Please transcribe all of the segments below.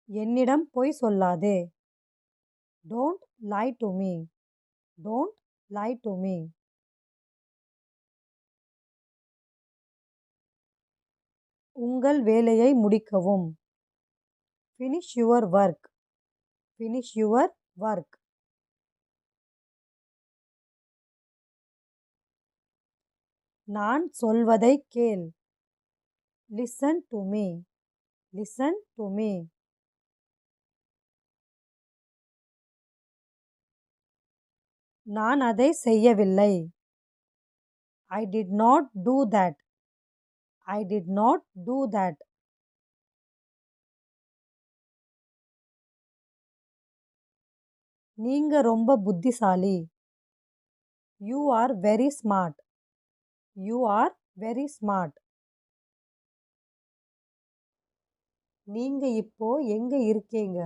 என்னிடம் பொய் சொல்லாதே. Don't lie to me. Don't lie to me. உங்கள் வேலையை முடிக்கவும். Finish your work. Finish your work. நான் சொல்வதை கேள். Listen to me. Listen to me. நான் அதை செய்யவில்லை. I did not do that. I did not do that. நீங்க ரொம்ப புத்திசாலி. You are very smart. You are very smart. நீங்க இப்போ எங்க இருக்கீங்க?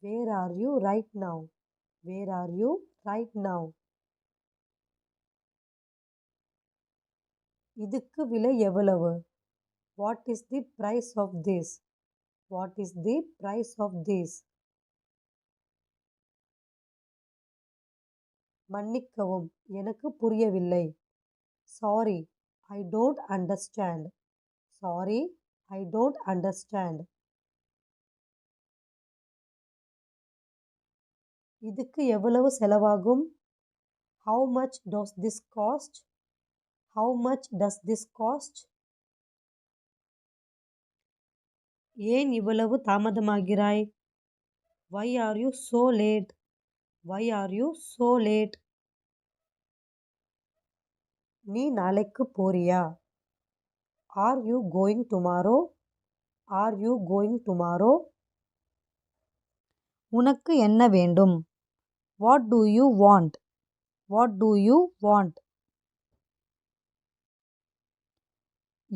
Where are you right now? Where are you right now? இதுக்கு விலை எவ்வளவு? What is the price of this? What is the price of this? மன்னிக்கவும், எனக்கு புரியவில்லை. Sorry, I don't understand. Sorry, I don't understand. இதுக்கு எவ்வளவு செலவாகும்? How much does this cost? How much does this cost? ஏன் இவ்வளவு தாமதமாகிறாய்? Why are you so late? Why are you so late? நீ நாளைக்கு போறியா? Are you going tomorrow? Are you going tomorrow? உனக்கு என்ன வேண்டும்? What do you want? What do you want?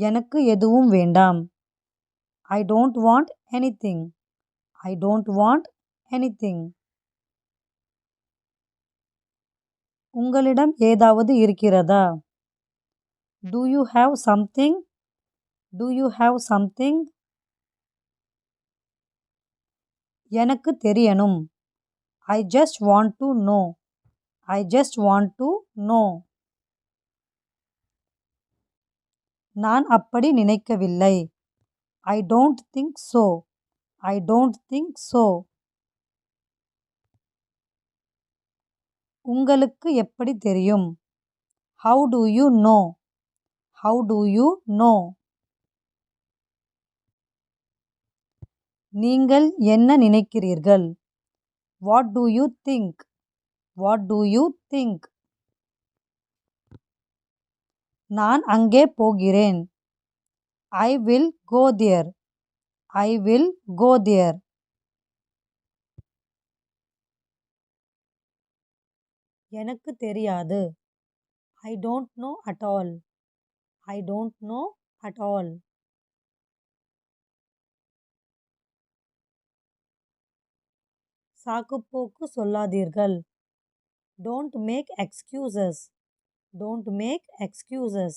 எனக்கு எதுவும் வேண்டாம். I don't want anything. I don't want anything. உங்களிடம் ஏதாவது இருக்கிறதா? Do you have something? Do you have something? எனக்கு தெரியணும். I just want to know. I just want to know. நான் அப்படி நினைக்கவில்லை. I don't think so. I don't think so. உங்களுக்கு எப்படி தெரியும்? How do you know? How do you know? நீங்கள் என்ன நினைக்கிறீர்கள்? What do you think? What do you think? நான் அங்கே போகிறேன். I will go there. I will go there. எனக்கு தெரியாது. I don't know at all. I don't know at all. சாக்குப்போக்கு சொல்லாதீர்கள். Don't make excuses. Don't make excuses.